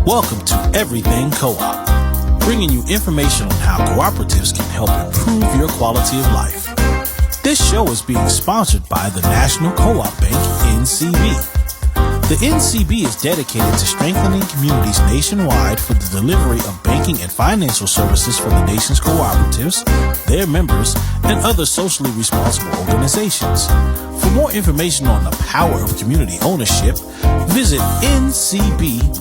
Welcome to Everything Co-op, bringing you information on how cooperatives can help improve your quality of life. This show is being sponsored by the National Co-op Bank, NCB. The NCB is dedicated to strengthening communities nationwide for the delivery of banking and financial services for the nation's cooperatives, their members, and other socially responsible organizations. For more information on the power of community ownership, visit ncb.coop.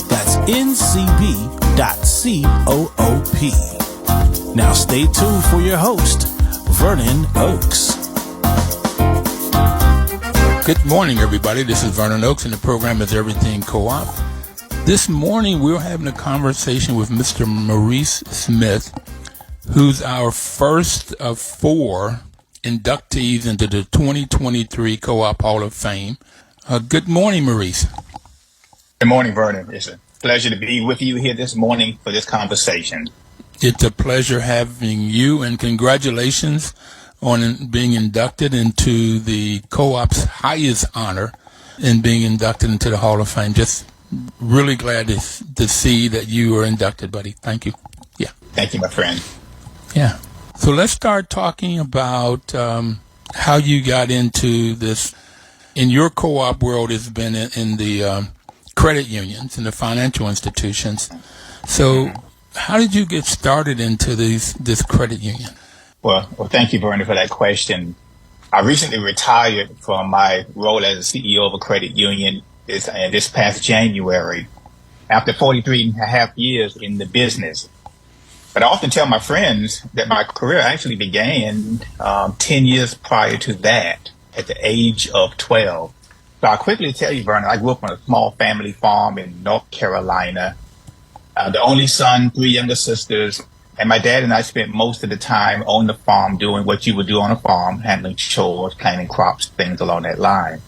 That's ncb.coop. Now stay tuned for your host, Vernon Oakes. Good morning, everybody. This is Vernon Oakes, and the program is Everything Co-op. This morning, we're having a conversation with Mr. Maurice Smith, who's our first of 4 inductees into the 2023 Co-op Hall of Fame. Good morning, Maurice. Good morning, Vernon. It's a pleasure to be with you here this morning for this conversation. It's a pleasure having you, and congratulations on being inducted into the Co-op's highest honor in being inducted into the Hall of Fame. Just really glad to see that you were inducted, buddy. Thank you. Yeah. Thank you, my friend. Yeah. So let's start talking about how you got into this. In your co-op world, it's been in the credit unions and the financial institutions. So how did you get started into this credit union? Well, thank you, Vernon, for that question. I recently retired from my role as a CEO of a credit union this past January, after 43 and a half years in the business. But I often tell my friends that my career actually began 10 years prior to that, at the age of 12. So I'll quickly tell you, Vernon, I grew up on a small family farm in North Carolina. The only son, 3 younger sisters. And my dad and I spent most of the time on the farm doing what you would do on a farm, handling chores, planting crops, things along that line.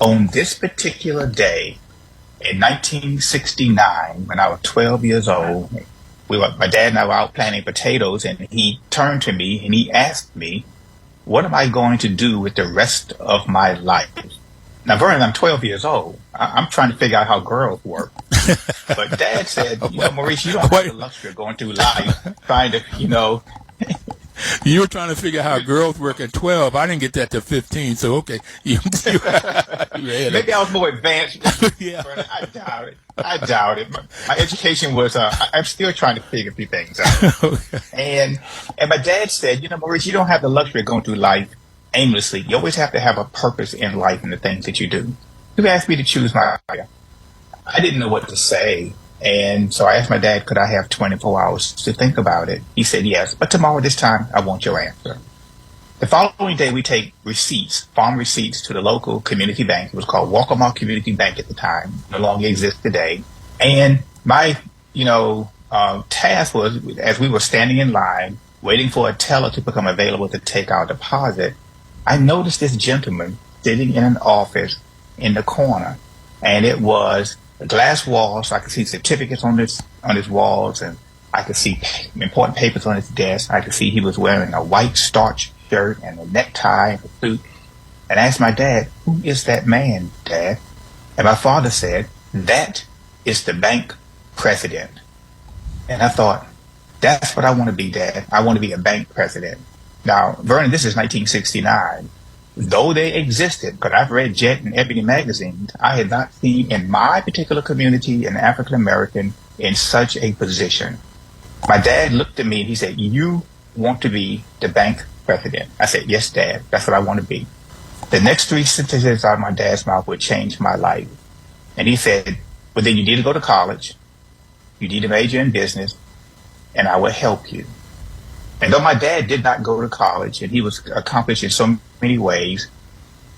On this particular day in 1969, when I was 12 years old, my dad and I were out planting potatoes, and he turned to me and he asked me, what am I going to do with the rest of my life? Now, Vernon, I'm 12 years old. I'm trying to figure out how girls work. But Dad said, Maurice, you don't have the luxury of going through life trying to, You were trying to figure out how girls work at 12. I didn't get that to 15, so okay. Maybe I was more advanced. Yeah. I doubt it. My education was, I'm still trying to figure a few things out. Okay. And my dad said, Maurice, you don't have the luxury of going through life aimlessly. You always have to have a purpose in life and the things that you do. He asked me to choose my career. I didn't know what to say. And so I asked my dad, could I have 24 hours to think about it? He said, yes, but tomorrow this time, I want your answer. The following day, we take receipts, farm receipts, to the local community bank. It was called Walker Community Bank at the time, no longer exists today. And my, task was, as we were standing in line, waiting for a teller to become available to take our deposit, I noticed this gentleman sitting in an office in the corner, and it was a glass wall, so I could see certificates on his walls, and I could see important papers on his desk. I could see he was wearing a white starch shirt and a necktie and a suit. And I asked my dad, who is that man, Dad? And my father said, that is the bank president. And I thought, that's what I want to be, Dad. I want to be a bank president. Now, Vernon, this is 1969. Though they existed, because I've read Jet and Ebony magazines, I had not seen in my particular community an African American in such a position. My dad looked at me and he said, you want to be the bank president? I said, yes, Dad, that's what I want to be. The next 3 sentences out of my dad's mouth would change my life. And he said, well, then you need to go to college. You need to major in business, and I will help you. And though my dad did not go to college, and he was accomplished in so many ways,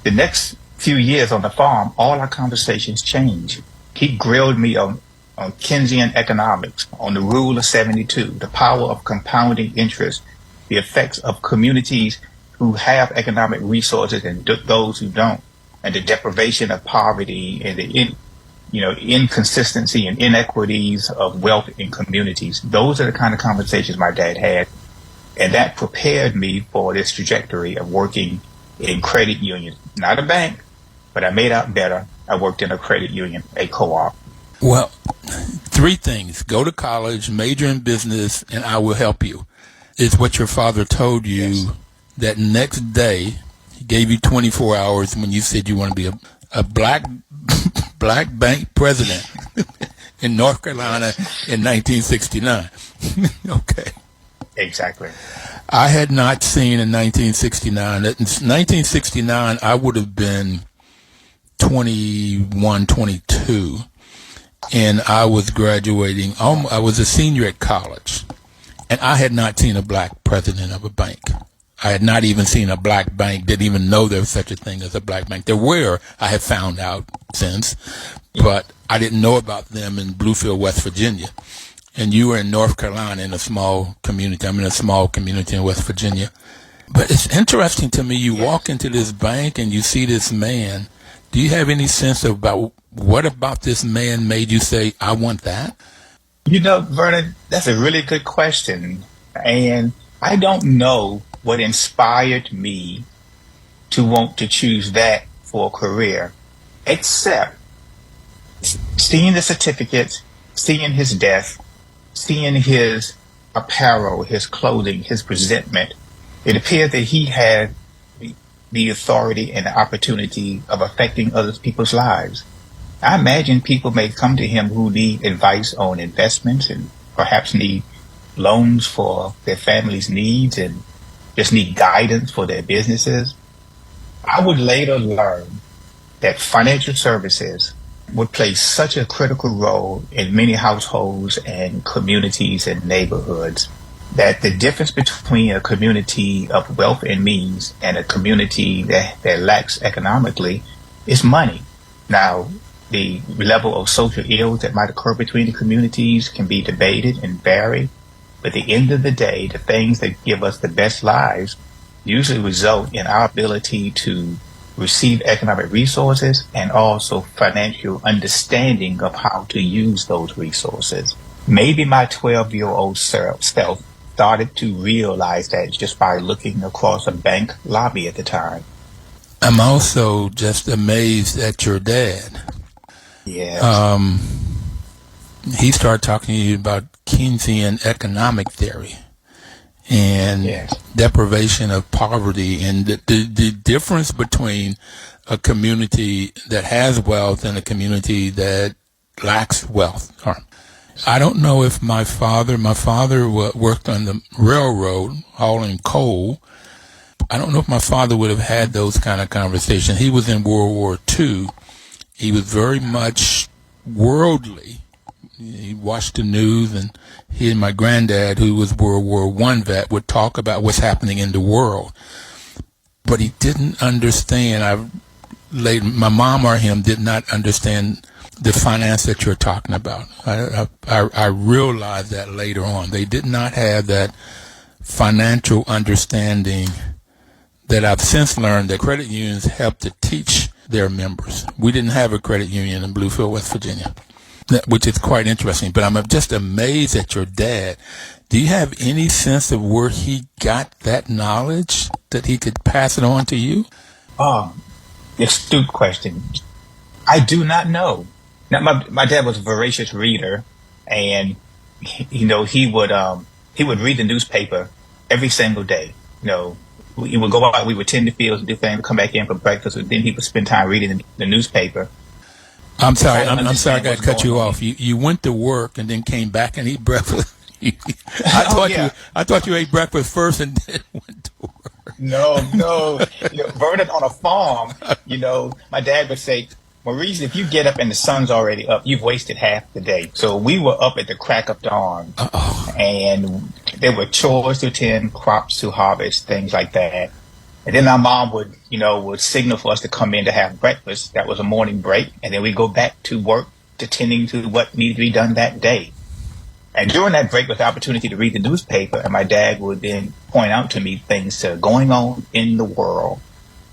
the next few years on the farm, all our conversations changed. He grilled me on Keynesian economics, on the rule of 72, the power of compounding interest, the effects of communities who have economic resources and those who don't, and the deprivation of poverty and the inconsistency and inequities of wealth in communities. Those are the kind of conversations my dad had. And that prepared me for this trajectory of working in credit unions, not a bank, but I made out better. I worked in a credit union, a co-op. Well, three things. Go to college, major in business, and I will help you. Is what your father told you. Yes. That next day. He gave you 24 hours when you said you want to be a black bank president in North Carolina in 1969. Okay. Exactly. I had not seen in 1969. In 1969, I would have been 21, 22, and I was graduating. I was a senior at college, and I had not seen a black president of a bank. I had not even seen a black bank, didn't even know there was such a thing as a black bank. There were, I have found out since, but I didn't know about them in Bluefield, West Virginia. And you were in North Carolina in a small community. I'm in a small community in West Virginia. But it's interesting to me, you walk into this bank and you see this man. Do you have any sense about what about this man made you say, I want that? You know, Vernon, that's a really good question. And I don't know what inspired me to want to choose that for a career, except seeing the certificate, seeing his desk, seeing his apparel, his clothing, his presentment. It appeared that he had the authority and the opportunity of affecting other people's lives. I imagine people may come to him who need advice on investments and perhaps need loans for their family's needs and just need guidance for their businesses. I would later learn that financial services would play such a critical role in many households and communities and neighborhoods that the difference between a community of wealth and means and a community that lacks economically is money. Now, the level of social ills that might occur between the communities can be debated and vary. But at the end of the day, the things that give us the best lives usually result in our ability to receive economic resources and also financial understanding of how to use those resources. Maybe my 12-year-old self started to realize that just by looking across a bank lobby at the time. I'm also just amazed at your dad. Yes. He started talking to you about Keynesian economic theory and deprivation of poverty and the difference between a community that has wealth and a community that lacks wealth. I don't know if my father worked on the railroad hauling coal. I don't know if my father would have had those kind of conversations. He was in World War II. He was very much worldly. He watched the news, and he and my granddad, who was World War I vet, would talk about what's happening in the world. But he didn't understand. My mom or him did not understand the finance that you're talking about. I realized that later on. They did not have that financial understanding that I've since learned that credit unions help to teach their members. We didn't have a credit union in Bluefield, West Virginia, which is quite interesting. But I'm just amazed at your dad. Do you have any sense of where he got that knowledge that he could pass it on to you? Astute question. I do not know. Now, my dad was a voracious reader, and he would read the newspaper every single day. He would go out, we would tend the fields and do things, come back in for breakfast, and then he would spend time reading the newspaper. I'm sorry, I got to cut you off. You went to work and then came back and ate breakfast. I thought you ate breakfast first and then went to work. No. Vernon, on a farm, my dad would say, Maurice, if you get up and the sun's already up, you've wasted half the day. So we were up at the crack of dawn. And there were chores to attend, crops to harvest, things like that. And then our mom would signal for us to come in to have breakfast. That was a morning break. And then we go back to work, to tending to what needed to be done that day. And during that break was the opportunity to read the newspaper. And my dad would then point out to me things that are going on in the world.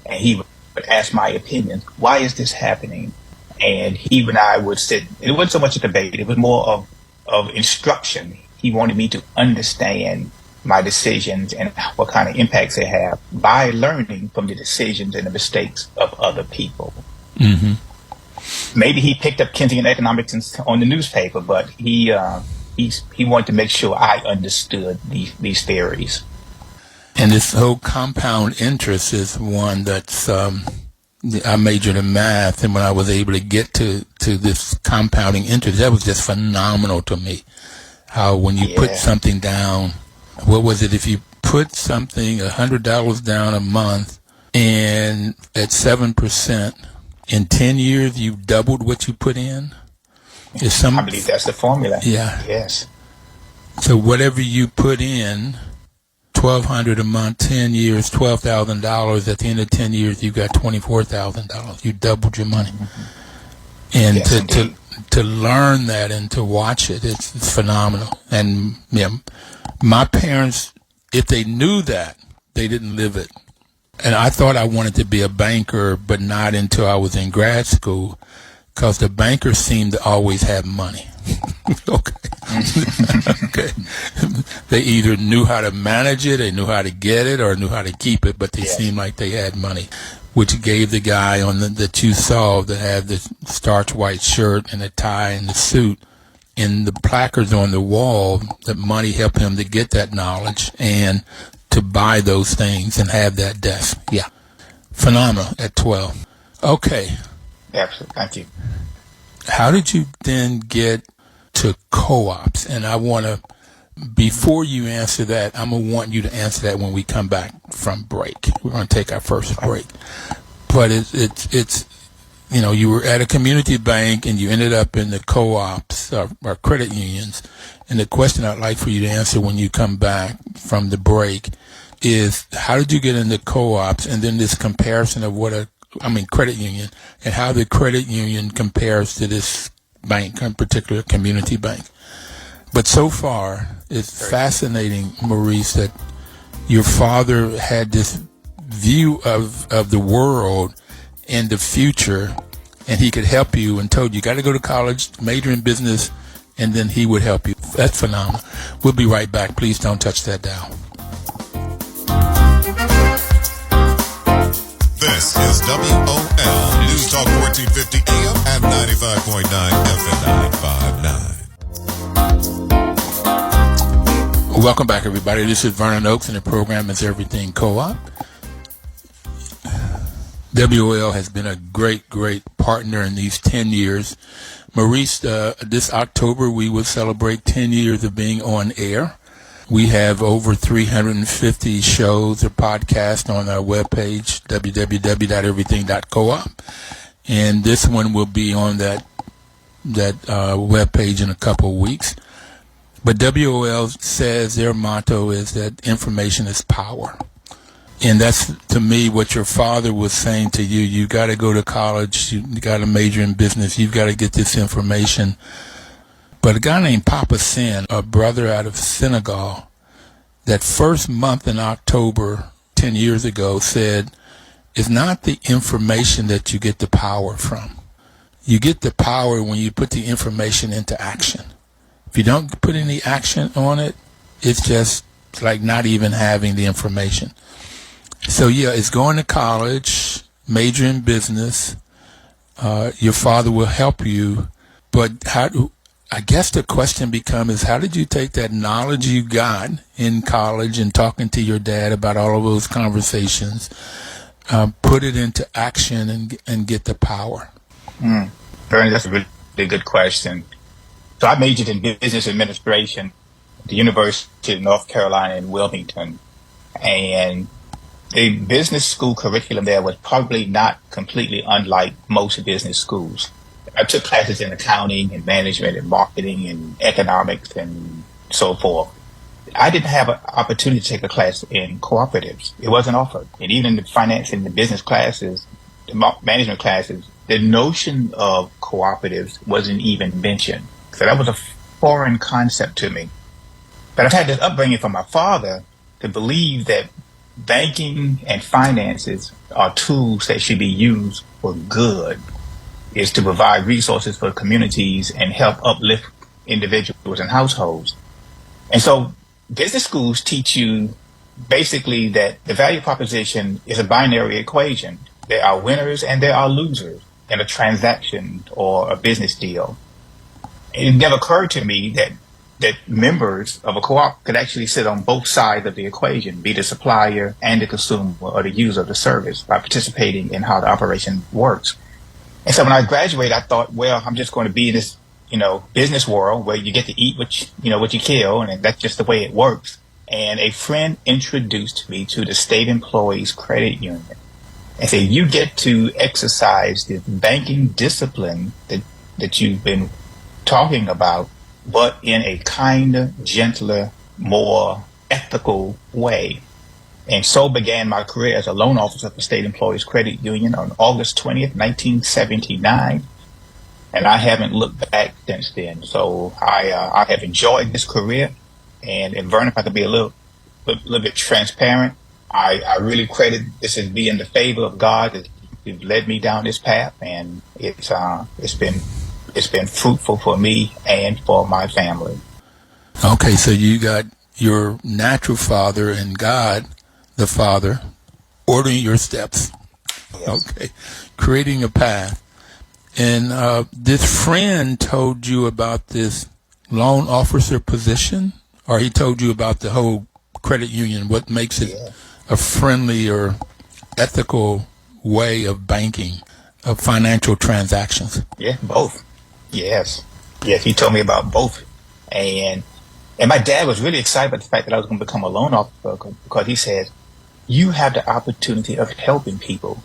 And he would ask my opinion. Why is this happening? And he and I would sit. It wasn't so much a debate. It was more of instruction. He wanted me to understand my decisions and what kind of impacts they have by learning from the decisions and the mistakes of other people. Maybe he picked up Keynesian economics on the newspaper, but he wanted to make sure I understood these theories. And this whole compound interest is one that's, I majored in math, and when I was able to get to this compounding interest, that was just phenomenal to me. How when you put something down, what was it? If you put something, $100 down a month, and at 7%, in 10 years, you've doubled what you put in? I believe that's the formula. Yeah. Yes. So whatever you put in, $1,200 a month, 10 years, $12,000. At the end of 10 years, you got $24,000. You doubled your money. And yes, to learn that and to watch it, it's phenomenal. And my parents, if they knew that, they didn't live it. And I thought I wanted to be a banker, but not until I was in grad school, because the bankers seemed to always have money. Okay. Okay. They either knew how to manage it, they knew how to get it, or knew how to keep it, but they seemed like they had money, which gave the guy that you saw that had the starch white shirt and the tie and the suit and the placards on the wall, that money helped him to get that knowledge and to buy those things and have that desk. Yeah. Phenomenal at 12. Okay. Absolutely. Thank you. How did you then get to co-ops? And I want to, before you answer that, I'm going to want you to answer that when we come back from break. We're going to take our first break. But it's you were at a community bank and you ended up in the co-ops or credit unions. And the question I'd like for you to answer when you come back from the break is, how did you get into co-ops? And then this comparison of credit union, and how the credit union compares to this bank, in particular community bank. But so far, it's fascinating, Maurice, that your father had this view of the world and the future, and he could help you and told you got to go to college, major in business, and then he would help you. That's phenomenal. We'll be right back. Please don't touch that dial. This is WOL News Talk 1450 AM and 95.9 FM 959. Welcome back, everybody. This is Vernon Oakes, and the program is Everything Co-op. WOL has been a great, great partner in these 10 years. Maurice, this October we will celebrate 10 years of being on air. We have over 350 shows or podcasts on our webpage, www.everything.coop. And this one will be on that webpage in a couple of weeks. But WOL says their motto is that information is power. And that's, to me, what your father was saying to you. You got to go to college. You got to major in business. You've got to get this information. But a guy named Papa Sin, a brother out of Senegal, that first month in October 10 years ago said, it's not the information that you get the power from. You get the power when you put the information into action. If you don't put any action on it, it's just like not even having the information. So it's going to college, major in business. Your father will help you, but I guess the question becomes, how did you take that knowledge you got in college and talking to your dad about all of those conversations, put it into action and get the power? Bernie, that's a really good question. So I majored in business administration at the University of North Carolina in Wilmington, and the business school curriculum there was probably not completely unlike most business schools. I took classes in accounting and management and marketing and economics and so forth. I didn't have an opportunity to take a class in cooperatives. It wasn't offered. And even in the finance and the business classes, the management classes, the notion of cooperatives wasn't even mentioned. So that was a foreign concept to me. But I've had this upbringing from my father to believe that banking and finances are tools that should be used for good, is to provide resources for communities and help uplift individuals and households. And so business schools teach you basically that the value proposition is a binary equation. There are winners and there are losers. in a transaction or a business deal. It never occurred to me that members of a co-op could actually sit on both sides of the equation, be the supplier and the consumer or the user of the service, by participating in how the operation works. And so when I graduated, I thought, well, I'm just going to be in this, business world where you get to eat what you kill, and that's just the way it works. And a friend introduced me to the State Employees Credit Union and said, you get to exercise the banking discipline that you've been talking about, but in a kinder, gentler, more ethical way. And so began my career as a loan officer for State Employees Credit Union on August 20th, 1979. And I haven't looked back since then. So I have enjoyed this career. And Vernon, if I could be a little bit transparent, I really credit this as being the favor of God that you've led me down this path. And it's been fruitful for me and for my family. Okay, so you got your natural father and God, the Father, ordering your steps. Yes. Okay, creating a path. And this friend told you about this loan officer position, or he told you about the whole credit union, what makes it a friendly or ethical way of banking, of financial transactions? Yeah, both. Yes, he told me about both. And my dad was really excited about the fact that I was going to become a loan officer, because he said, you have the opportunity of helping people,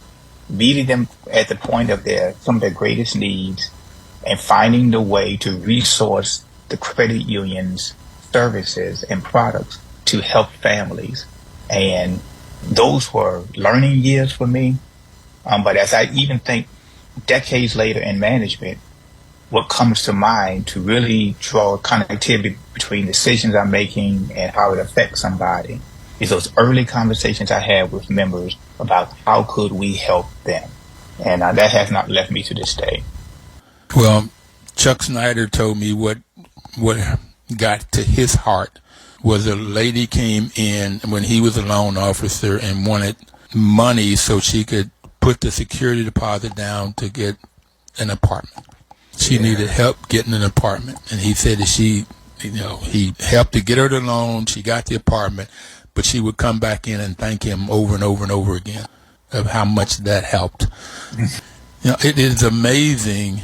meeting them at the point of some of their greatest needs, and finding the way to resource the credit union's services and products to help families. And those were learning years for me. But as I even think decades later in management, what comes to mind to really draw connectivity between decisions I'm making and how it affects somebody is those early conversations I had with members about how could we help them. And that has not left me to this day. Well, Chuck Snyder told me what got to his heart was a lady came in when he was a loan officer and wanted money so she could put the security deposit down to get an apartment. She needed help getting an apartment, and he said that he helped to get her the loan. She got the apartment, but she would come back in and thank him over and over and over again of how much that helped. It is amazing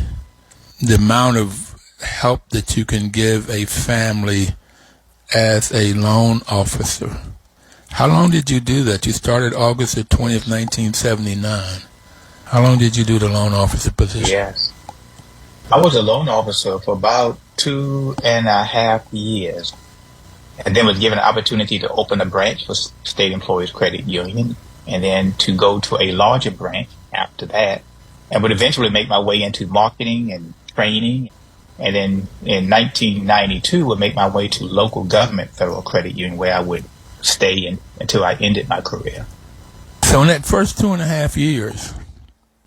the amount of help that you can give a family as a loan officer. How long did you do that? You started August the 20th, 1979. How long did you do the loan officer position? Yes. I was a loan officer for about 2.5 years, and then was given an opportunity to open a branch for State Employees Credit Union, and then to go to a larger branch after that, and would eventually make my way into marketing and training. And then in 1992, would make my way to local government federal credit union, where I would stay until I ended my career. So in that first 2.5 years,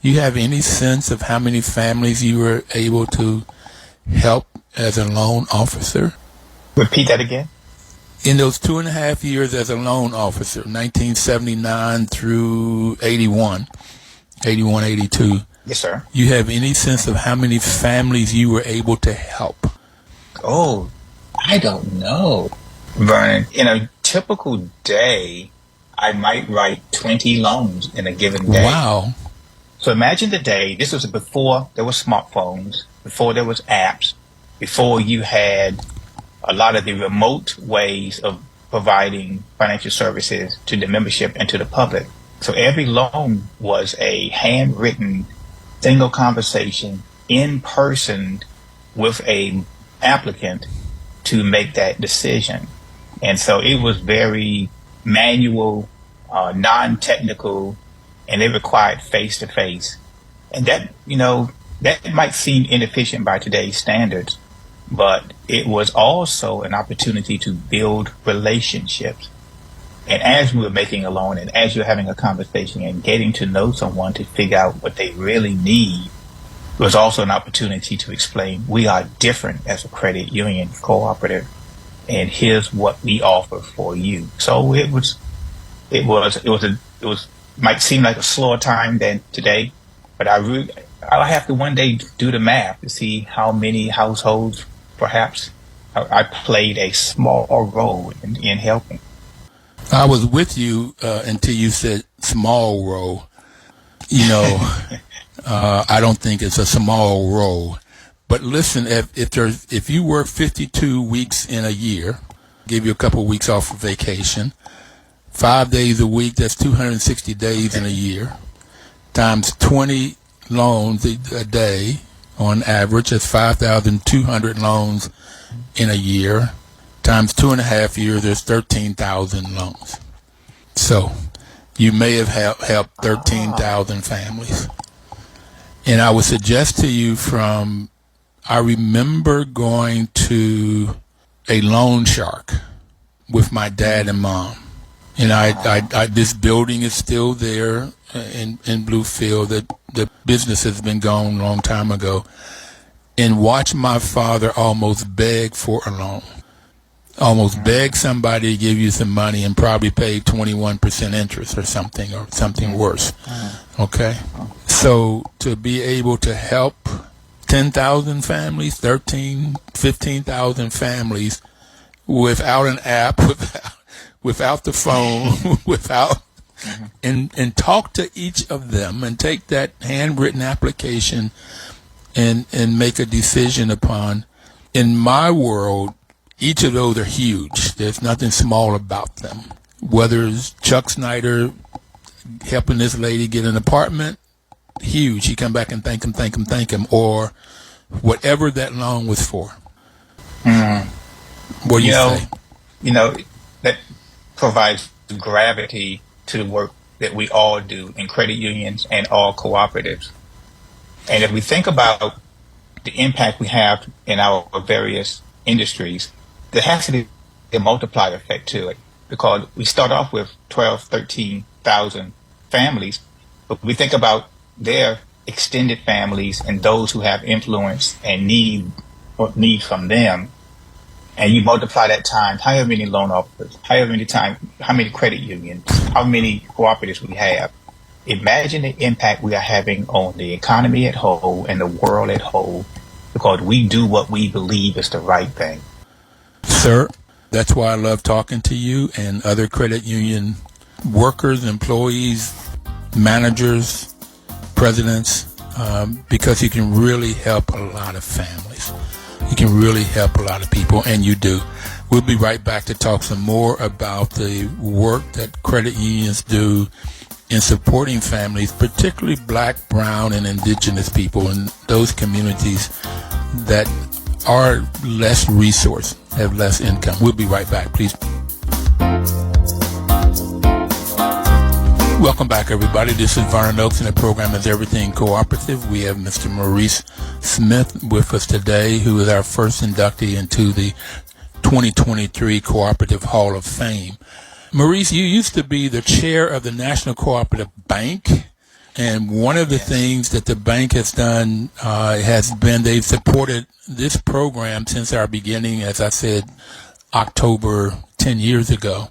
you have any sense of how many families you were able to help as a loan officer? Repeat that again. In those 2.5 years as a loan officer, 1979 through 81, 82. Yes, sir. You have any sense of how many families you were able to help? Oh, I don't know, Vernon. In a typical day, I might write 20 loans in a given day. Wow. So imagine the day. This was before there were smartphones, before there was apps, before you had a lot of the remote ways of providing financial services to the membership and to the public. So every loan was a handwritten single conversation in person with a applicant to make that decision. And so it was very manual, non-technical, and it required face-to-face. And that, that might seem inefficient by today's standards, but it was also an opportunity to build relationships. And as we were making a loan, and as you're having a conversation and getting to know someone to figure out what they really need, it was also an opportunity to explain we are different as a credit union cooperative, and here's what we offer for you. So it might seem like a slower time than today, but I'll have to one day do the math to see how many households, perhaps, I played a small role in helping. I was with you until you said small role. I don't think it's a small role. But listen, if you work 52 weeks in a year, give you a couple of weeks off for vacation, 5 days a week, that's 260 days in a year, times 20 loans a day on average, that's 5,200 loans in a year, times 2.5 years, there's 13,000 loans. So you may have helped 13,000 families. And I would suggest to you I remember going to a loan shark with my dad and mom. And this building is still there in Bluefield. The business has been gone a long time ago. And watch my father almost beg for a loan. Almost beg somebody to give you some money and probably pay 21% interest or something worse. Okay? So to be able to help 10,000 families, 15,000 families without an app, without the phone, and talk to each of them and take that handwritten application and make a decision upon. In my world, each of those are huge. There's nothing small about them. Whether it's Chuck Snyder helping this lady get an apartment, huge. He come back and thank him, or whatever that loan was for. What do you say? That provides gravity to the work that we all do in credit unions and all cooperatives. And if we think about the impact we have in our various industries, there has to be a multiplier effect to it, because we start off with 12, 13,000 families, but we think about their extended families and those who have influence and need from them, and you multiply that times however many loan officers, how many credit unions, how many cooperatives we have. Imagine the impact we are having on the economy at whole and the world at whole, because we do what we believe is the right thing. Sir, that's why I love talking to you and other credit union workers, employees, managers, presidents, because you can really help a lot of families. You can really help a lot of people, and you do. We'll be right back to talk some more about the work that credit unions do in supporting families, particularly Black, brown, and indigenous people in those communities that are less resourced, have less income. We'll be right back, please. Welcome back, everybody. This is Vernon Oaks, and the program is Everything Cooperative. We have Mr. Maurice Smith with us today, who is our first inductee into the 2023 Cooperative Hall of Fame. Maurice, you used to be the chair of the National Cooperative Bank, and one of the things that the bank has done has been they've supported this program since our beginning, as I said, October 10 years ago.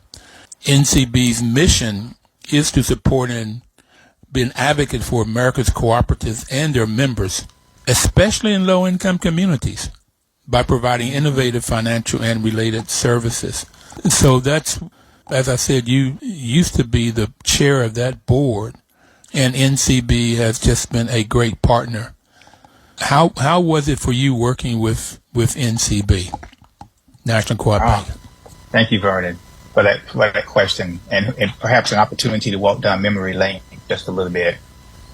NCB's mission is to support and be an advocate for America's cooperatives and their members, especially in low-income communities, by providing innovative financial and related services. So that's, as I said, you used to be the chair of that board, and NCB has just been a great partner. How was it for you working with NCB, National Co-op Bank? Thank you, Vernon, for that question, and perhaps an opportunity to walk down memory lane just a little bit.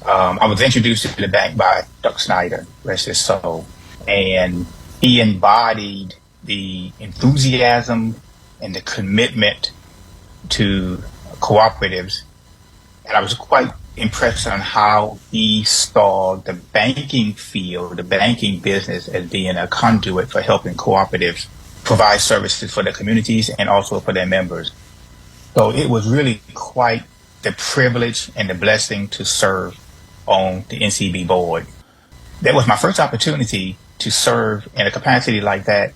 I was introduced to the bank by Chuck Snyder, rest his soul, and he embodied the enthusiasm and the commitment to cooperatives. And I was quite impressed on how he saw the banking field, the banking business, as being a conduit for helping cooperatives provide services for their communities and also for their members. So it was really quite the privilege and the blessing to serve on the NCB board. That was my first opportunity to serve in a capacity like that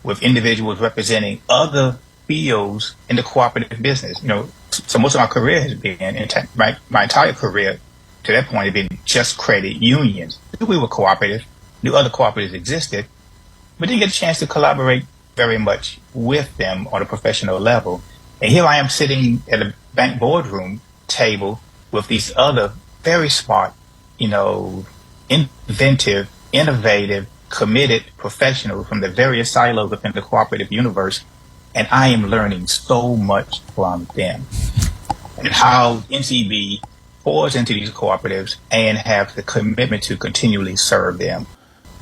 with individuals representing other fields in the cooperative business. So most of my career has been, my entire career to that point, had been just credit unions. We were cooperative, knew other cooperatives existed, but didn't get a chance to collaborate very much with them on a professional level. And here I am sitting at a bank boardroom table with these other very smart, inventive, innovative, committed professionals from the various silos within the cooperative universe. And I am learning so much from them and how NCB pours into these cooperatives and have the commitment to continually serve them.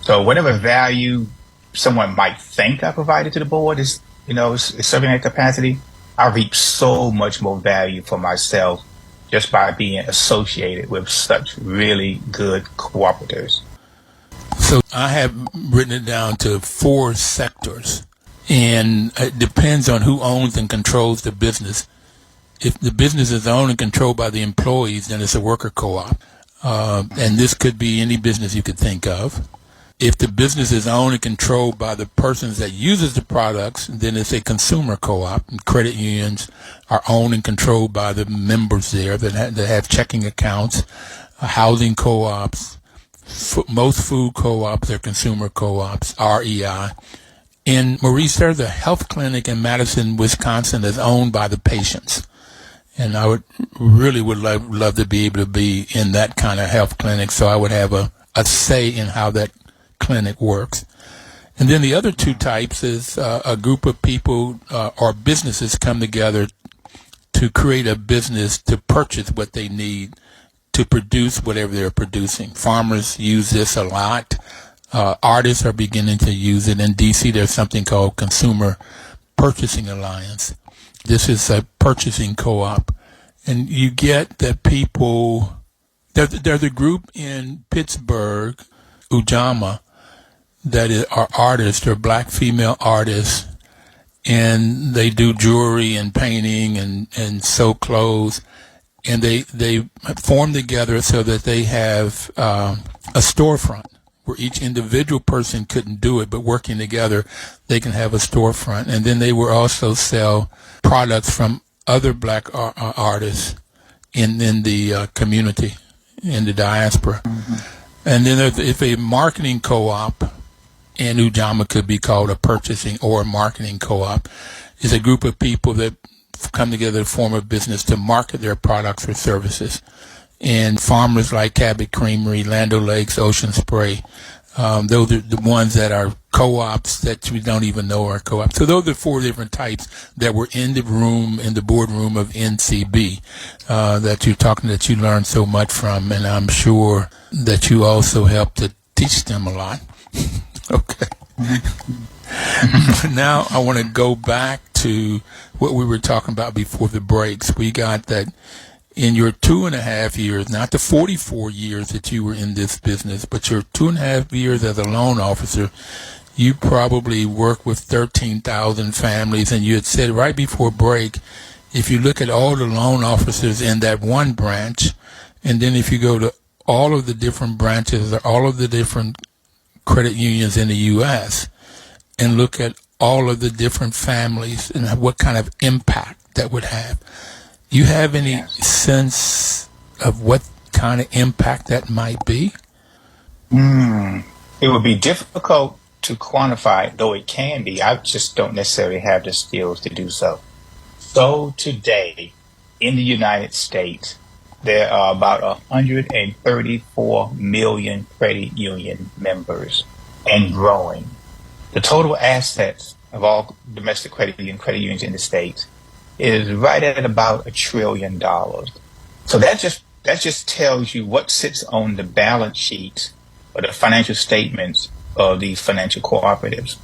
So whatever value someone might think I provided to the board is serving that capacity, I reap so much more value for myself just by being associated with such really good cooperatives. So I have written it down to 4 sectors, and it depends on who owns and controls the business. If the business is owned and controlled by the employees, then it's a worker co-op. And this could be any business you could think of. If the business is owned and controlled by the persons that uses the products, then it's a consumer co-op. And credit unions are owned and controlled by the members there that have checking accounts. Housing co-ops, most food co-ops are consumer co-ops, REI. In Maurice, there's a health clinic in Madison, Wisconsin that's owned by the patients. And I would love to be able to be in that kind of health clinic, so I would have a say in how that clinic works. And then the other 2 types is a group of people or businesses come together to create a business to purchase what they need to produce whatever they're producing. Farmers use this a lot. Artists are beginning to use it. In DC, there's something called Consumer Purchasing Alliance. This is a purchasing co-op. And you get that people, there's a group in Pittsburgh, Ujamaa, that are artists. They're black female artists, and they do jewelry and painting and sew clothes. And they form together so that they have a storefront where each individual person couldn't do it, but working together, they can have a storefront. And then they will also sell products from other black artists in the community, in the diaspora. Mm-hmm. And then if a marketing co-op, and Ujamaa could be called a purchasing or a marketing co-op, is a group of people that come together to form a business to market their products or services. And farmers like Cabot Creamery, Land O'Lakes, Ocean Spray, those are the ones that are co-ops that we don't even know are co-ops. So those are 4 different types that were in the boardroom of NCB that you learned so much from, and I'm sure that you also helped to teach them a lot. Okay. Now I want to go back to what we were talking about before the breaks. We got that in your 2.5 years, not the 44 years that you were in this business, but your 2.5 years as a loan officer, you probably worked with 13,000 families. And you had said right before break, if you look at all the loan officers in that one branch, and then if you go to all of the different branches or all of the different credit unions in the U.S. and look at all of the different families and what kind of impact that would have. You have any sense of what kind of impact that might be? It would be difficult to quantify, though it can be. I just don't necessarily have the skills to do so. So today, in the United States, there are about 134 million credit union members and growing. The total assets of all domestic credit unions in the States is right at about $1 trillion. So that just tells you what sits on the balance sheets or the financial statements of these financial cooperatives.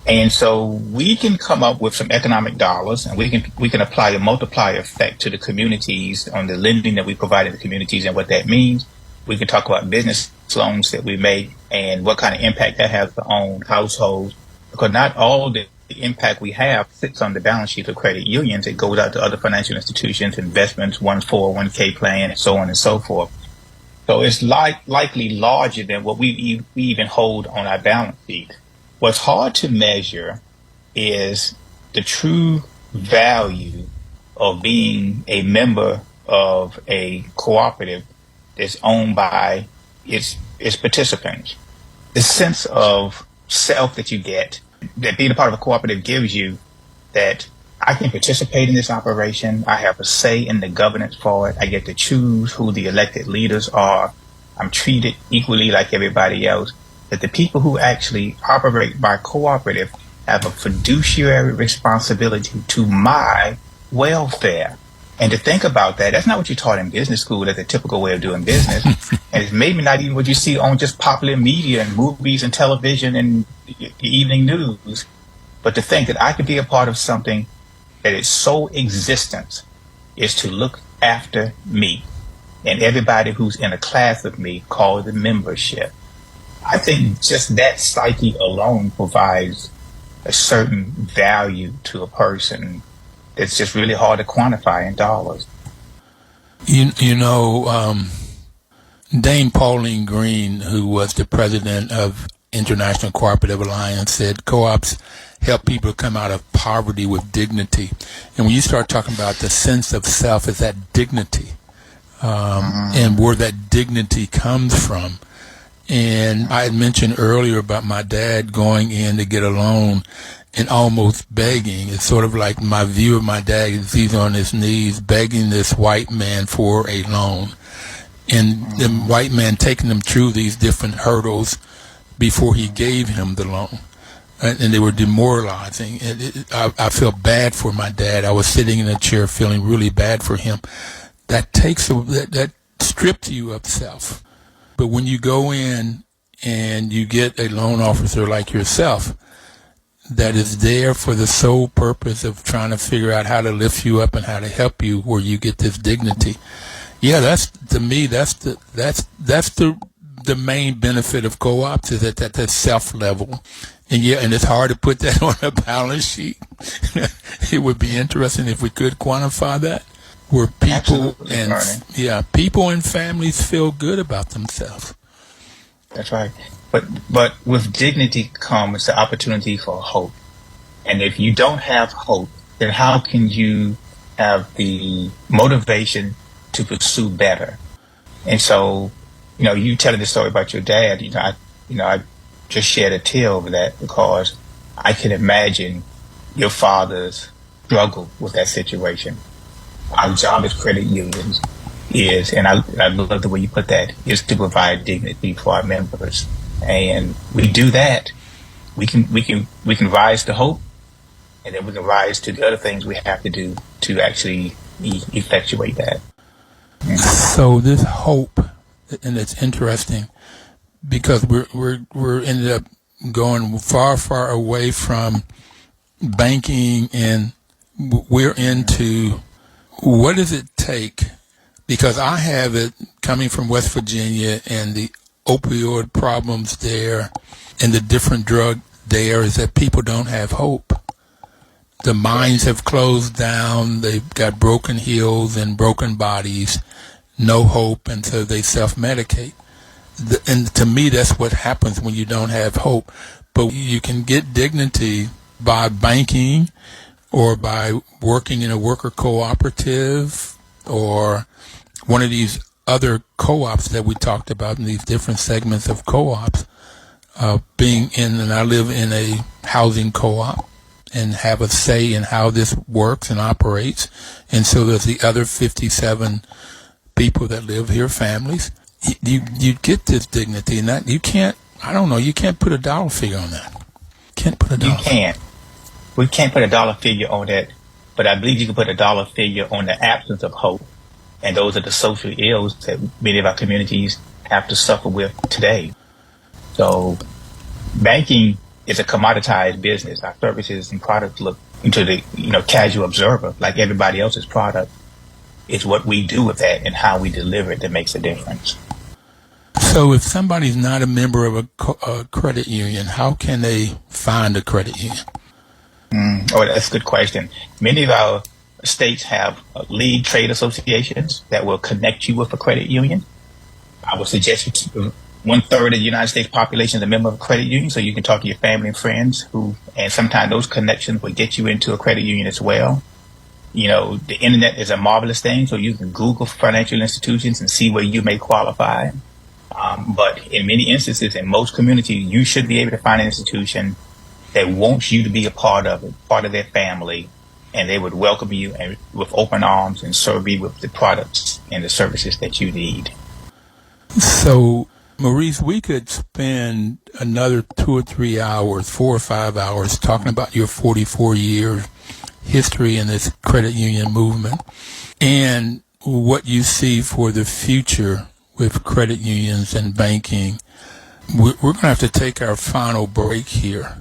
And so we can come up with some economic dollars, and we can apply a multiplier effect to the communities on the lending that we provide in the communities and what that means. We can talk about business loans that we make and what kind of impact that has on households, because not all the impact we have sits on the balance sheet of credit unions. It goes out to other financial institutions, investments, one's 401k plan, and so on and so forth. So it's likely larger than what we even hold on our balance sheet. What's hard to measure is the true value of being a member of a cooperative that's owned by its participants. The sense of self that you get, that being a part of a cooperative gives you, that I can participate in this operation. I have a say in the governance for it. I get to choose who the elected leaders are. I'm treated equally like everybody else. That the people who actually operate by cooperative have a fiduciary responsibility to my welfare. And to think about that, that's not what you're taught in business school. That's a typical way of doing business. And it's maybe not even what you see on just popular media and movies and television and the evening news. But to think that I could be a part of something that its sole existence is to look after me and everybody who's in a class with me, called the membership. I think just that psyche alone provides a certain value to a person that's just really hard to quantify in dollars. Dame Pauline Green, who was the president of International Cooperative Alliance, said co-ops help people come out of poverty with dignity. And when you start talking about the sense of self, it's that dignity, and where that dignity comes from. And I had mentioned earlier about my dad going in to get a loan and almost begging. It's sort of like my view of my dad is he's on his knees begging this white man for a loan. And the white man taking him through these different hurdles before he gave him the loan. And they were demoralizing. And I felt bad for my dad. I was sitting in a chair feeling really bad for him. That that strips you of self. But when you go in and you get a loan officer like yourself that is there for the sole purpose of trying to figure out how to lift you up and how to help you where you get this dignity. Yeah, that's to me that's the main benefit of co-ops, is at that self level. And yeah, and it's hard to put that on a balance sheet. It would be interesting if we could quantify that, where people people and families feel good about themselves. That's right. But with dignity comes the opportunity for hope. And if you don't have hope, then how can you have the motivation to pursue better? And so, you telling the story about your dad, I just shed a tear over that, because I can imagine your father's struggle with that situation. Our job as credit unions is, and I love the way you put that, is to provide dignity for our members. And we do that. We can rise to hope, and then we can rise to the other things we have to do to actually effectuate that. So this hope, and it's interesting because we're ended up going far away from banking, and we're into what does it take? Because I have it coming from West Virginia and the opioid problems there and the different drug there, is that people don't have hope. The minds have closed down. They've got broken heels and broken bodies, no hope, and so they self-medicate. And to me, that's what happens when you don't have hope. But you can get dignity by banking or by working in a worker cooperative or one of these other co-ops that we talked about in these different segments of co-ops, and I live in a housing co-op and have a say in how this works and operates. And so there's the other 57 people that live here, families. You get this dignity, and that you can't put a dollar figure on that. We can't put a dollar figure on that, but I believe you can put a dollar figure on the absence of hope. And those are the social ills that many of our communities have to suffer with today. So banking is a commoditized business. Our services and products look into the casual observer like everybody else's product. It's what we do with that and how we deliver it that makes a difference. So if somebody's not a member of a credit union, how can they find a credit union? That's a good question. Many of our states have league trade associations that will connect you with a credit union. I would suggest 1/3 of the United States population is a member of a credit union, so you can talk to your family and friends and sometimes those connections will get you into a credit union as well. The internet is a marvelous thing, so you can Google financial institutions and see where you may qualify. But in many instances, in most communities, you should be able to find an institution that wants you to be a part of it, part of their family, and they would welcome you and with open arms and serve you with the products and the services that you need. So, Maurice, we could spend another 2 or 3 hours, 4 or 5 hours, talking about your 44-year history in this credit union movement and what you see for the future with credit unions and banking. We're going to have to take our final break here.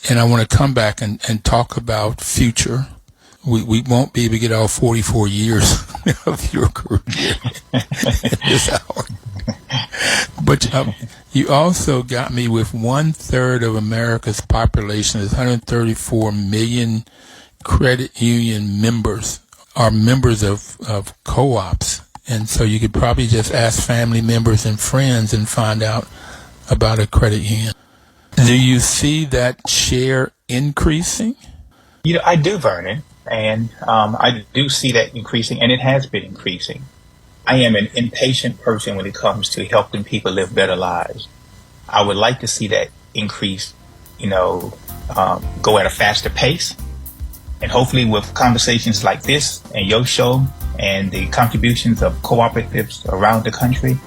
And I want to come back and talk about future. We won't be able to get all 44 years of your career at this hour. But you also got me with 1/3 of America's population. There's 134 million credit union members are members of co-ops. And so you could probably just ask family members and friends and find out about a credit union. Do you see that share increasing? I do, Vernon, and I do see that increasing, and it has been increasing. I am an impatient person when it comes to helping people live better lives. I would like to see that increase, go at a faster pace. And hopefully with conversations like this and your show and the contributions of cooperatives around the country,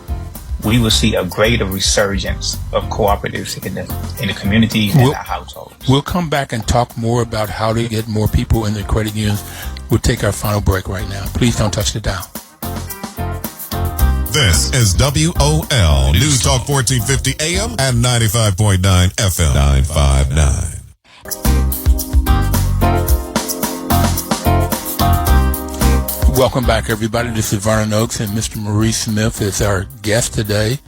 we will see a greater resurgence of cooperatives in the communities and our households. We'll come back and talk more about how to get more people in the credit unions. We'll take our final break right now. Please don't touch the dial. This is WOL News Talk 1450 AM and 95.9 FM 959. Welcome back, everybody. This is Vernon Oakes, and Mr. Maurice Smith is our guest today.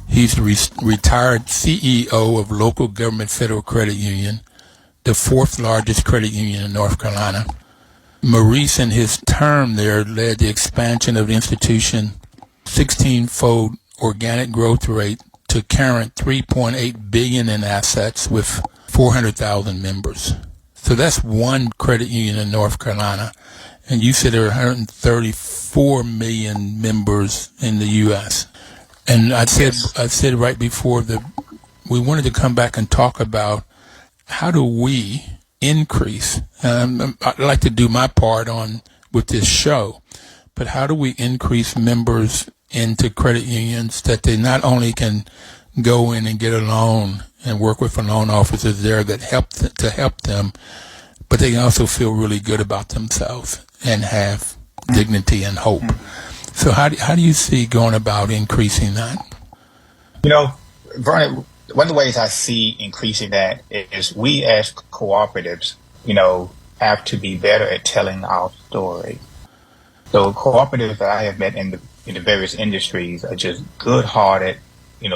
He's the retired CEO of Local Government Federal Credit Union, the 4th largest credit union in North Carolina. Maurice, in his term there, led the expansion of the institution 16-fold organic growth rate to current $3.8 billion in assets with 400,000 members. So that's one credit union in North Carolina. And you said there are 134 million members in the U.S. And I said right before we wanted to come back and talk about how do we increase. I'd like to do my part with this show, but how do we increase members into credit unions that they not only can go in and get a loan and work with a loan officer there that help them, but they can also feel really good about themselves and have dignity and hope. So how do you see going about increasing that? Vernon, one of the ways I see increasing that is we as cooperatives, have to be better at telling our story. So cooperatives that I have met in the various industries are just good-hearted,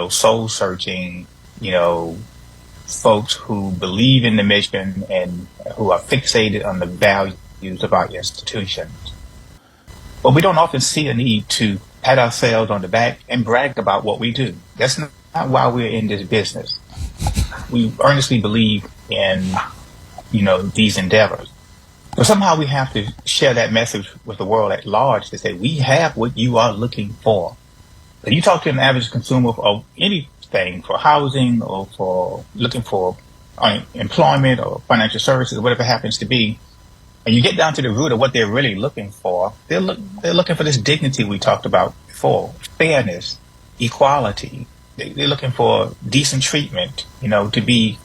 soul-searching, folks who believe in the mission and who are fixated on the values of our institutions. But we don't often see a need to pat ourselves on the back and brag about what we do. That's not why we're in this business. We earnestly believe in, these endeavors. But somehow we have to share that message with the world at large to say, we have what you are looking for. If you talk to an average consumer of anything, for housing or for looking for employment or financial services, whatever it happens to be, and you get down to the root of what they're really looking for, they're looking for this dignity we talked about before, fairness, equality. They're looking for decent treatment, to be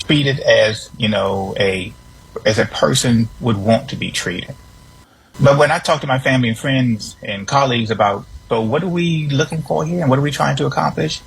treated as, as a person would want to be treated. But when I talk to my family and friends and colleagues about, so what are we looking for here and what are we trying to accomplish?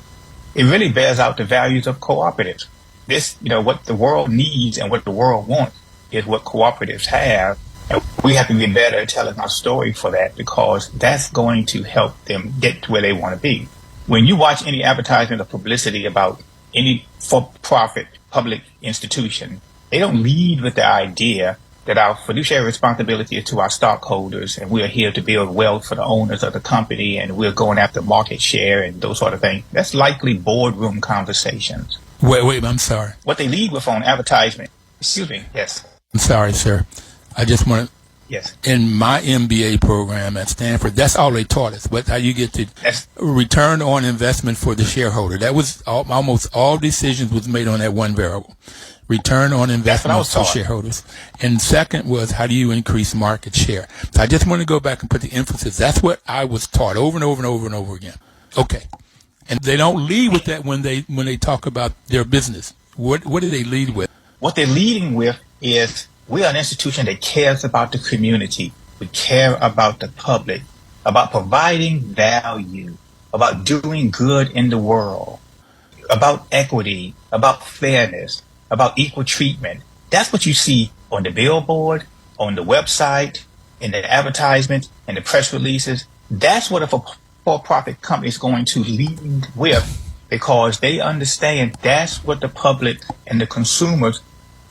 It really bears out the values of cooperatives. This, what the world needs and what the world wants is what cooperatives have. And we have to be better at telling our story for that, because that's going to help them get to where they want to be. When you watch any advertisement or publicity about any for-profit public institution, they don't lead with the idea that our fiduciary responsibility is to our stockholders and we're here to build wealth for the owners of the company and we're going after market share and those sort of things. That's likely boardroom conversations. Wait, I'm sorry. What they lead with on advertisement. Excuse me, yes. I'm sorry, sir. I just want to Yes. In my MBA program at Stanford, that's all they taught us. But how you get to return on investment for the shareholder. That was almost all decisions was made on that one variable. Return on investment for shareholders. And second was, how do you increase market share? So I just want to go back and put the emphasis. That's what I was taught over and over and over and over again. Okay. And they don't lead with that when they talk about their business. What do they lead with? What they're leading with is, we are an institution that cares about the community. We care about the public, about providing value, about doing good in the world, about equity, about fairness, about equal treatment. That's what you see on the billboard, on the website, in the advertisement, in the press releases. That's what a for-profit company is going to lead with, because they understand that's what the public and the consumers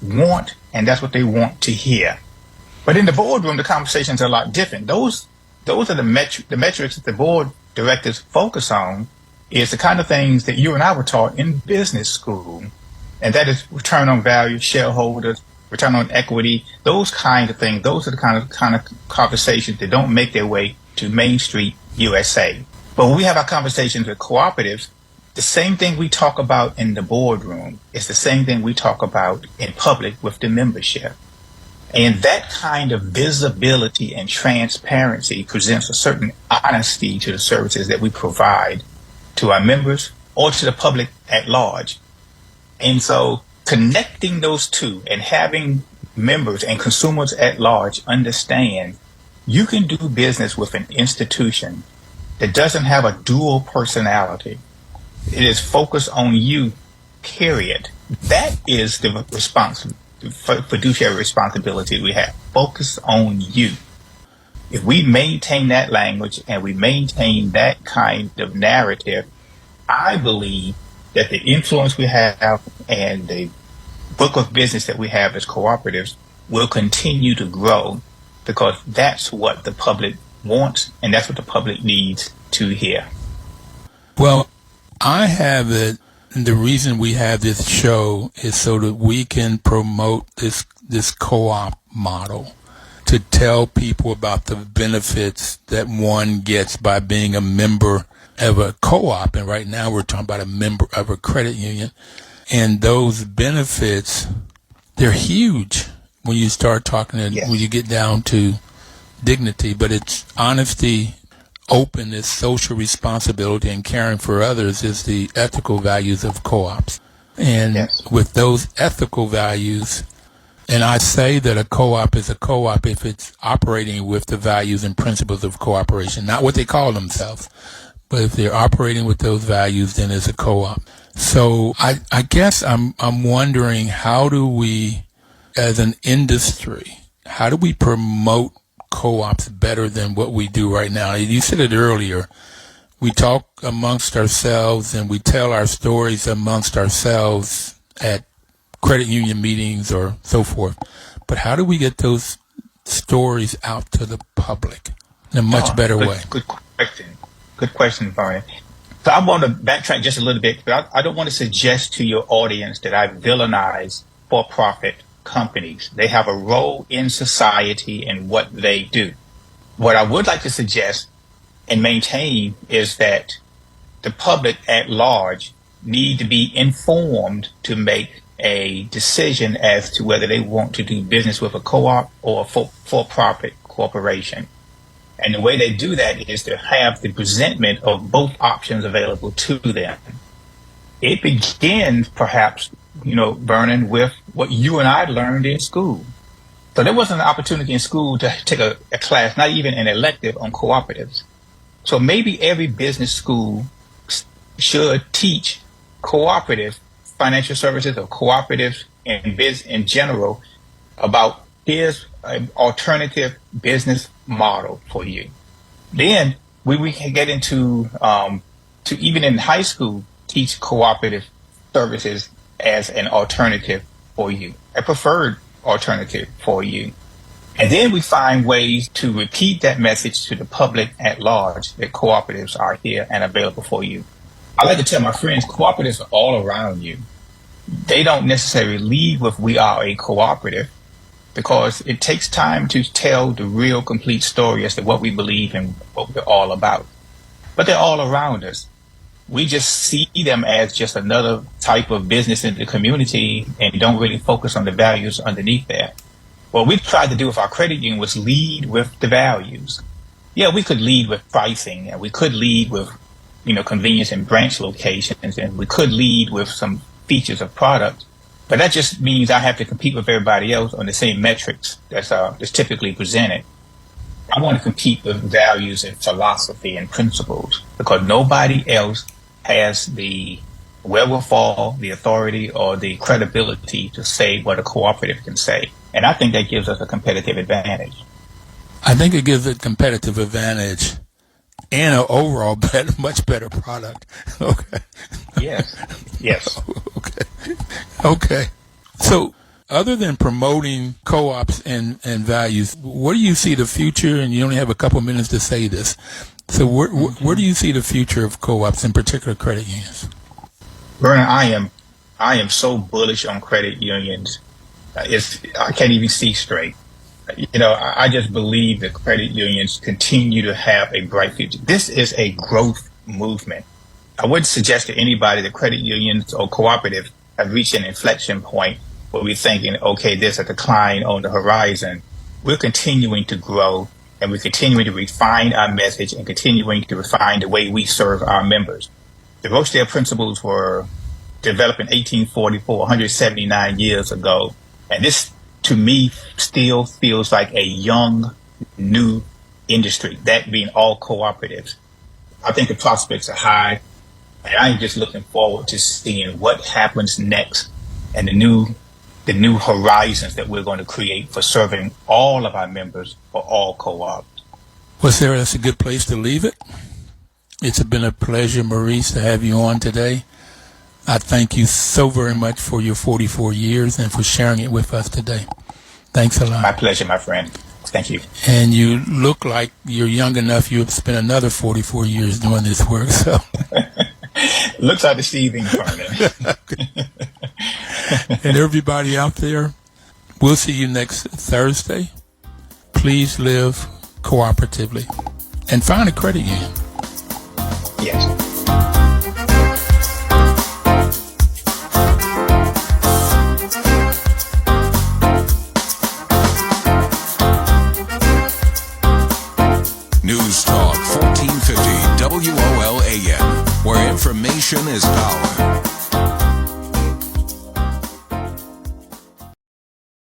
want, and that's what they want to hear. But in the boardroom, the conversations are a lot different. Those are the metrics that the board directors focus on, is the kind of things that you and I were taught in business school. And that is return on value, shareholders, return on equity, those kind of things. Those are the kind of conversations that don't make their way to Main Street, USA. But when we have our conversations with cooperatives, the same thing we talk about in the boardroom is the same thing we talk about in public with the membership. And that kind of visibility and transparency presents a certain honesty to the services that we provide to our members or to the public at large. And so connecting those two and having members and consumers at large understand you can do business with an institution that doesn't have a dual personality. It is focused on you, period. That is the fiduciary responsibility we have. Focus on you. If we maintain that language and we maintain that kind of narrative, I believe that the influence we have and the book of business that we have as cooperatives will continue to grow, because that's what the public wants and that's what the public needs to hear. Well, I have it. The reason we have this show is so that we can promote this co-op model, to tell people about the benefits that one gets by being a member of a co-op. And right now we're talking about a member of a credit union. And those benefits, they're huge when you start talking, when you get down to dignity. But it's honesty, openness, social responsibility, and caring for others is the ethical values of co-ops. And with those ethical values, and I say that a co-op is a co-op if it's operating with the values and principles of cooperation, not what they call themselves, but if they're operating with those values, then it's a co-op. So I guess I'm wondering, how do we, as an industry, how do we promote co-ops better than what we do right now? You said it earlier. We talk amongst ourselves and we tell our stories amongst ourselves at credit union meetings or so forth. But how do we get those stories out to the public in a much better way? Good question. Good question, Vernon. So I want to backtrack just a little bit. But I don't want to suggest to your audience that I villainize for-profit companies. They have a role in society and what they do. What I would like to suggest and maintain is that the public at large need to be informed to make a decision as to whether they want to do business with a co-op or a for-profit corporation. And the way they do that is to have the presentment of both options available to them. It begins, perhaps, Vernon, with what you and I learned in school. So there wasn't an opportunity in school to take a class, not even an elective, on cooperatives. So maybe every business school should teach cooperative financial services or cooperatives and biz in general about here's an alternative business model for you. Then we can get into to even in high school teach cooperative services as an alternative for you, a preferred alternative for you. And then we find ways to repeat that message to the public at large that cooperatives are here and available for you. I like to tell my friends, cooperatives are all around you. They don't necessarily lead with we are a cooperative. because it takes time to tell the real complete story as to what we believe and what we're all about. But they're all around us. We just see them as just another type of business in the community and don't really focus on the values underneath there. What we tried to do with our credit union was lead with the values. Yeah, we could lead with pricing, and we could lead with, convenience and branch locations, and we could lead with some features of product. But that just means I have to compete with everybody else on the same metrics that's typically presented. I want to compete with values and philosophy and principles, because nobody else has the wherewithal, the authority, or the credibility to say what a cooperative can say. And I think that gives us a competitive advantage. I think it gives a competitive advantage and an overall much better product. Okay. Yes. Okay. So, other than promoting co-ops and values, where do you see the future? And you only have a couple minutes to say this. So, where do you see the future of co-ops, in particular credit unions? Vernon, I am so bullish on credit unions. I can't even see straight. I just believe that credit unions continue to have a bright future. This is a growth movement. I wouldn't suggest to anybody that credit unions or cooperatives have reached an inflection point where we're thinking, okay, there's a decline on the horizon. We're continuing to grow, and we're continuing to refine our message and continuing to refine the way we serve our members. The Rochdale principles were developed in 1844, 179 years ago. And this, to me, still feels like a young, new industry, that being all cooperatives. I think the prospects are high, and I'm just looking forward to seeing what happens next and the new horizons that we're going to create for serving all of our members for all co-ops. Well, Sarah, that's a good place to leave it. It's been a pleasure, Maurice, to have you on today. I thank you so very much for your 44 years and for sharing it with us today. Thanks a lot. My pleasure, my friend. Thank you. And you look like you're young enough. You've spent another 44 years doing this work. So looks like deceiving, Vernon. And everybody out there, we'll see you next Thursday. Please live cooperatively and find a credit union. Yes. News Talk 1450 WOLAM, where information is power.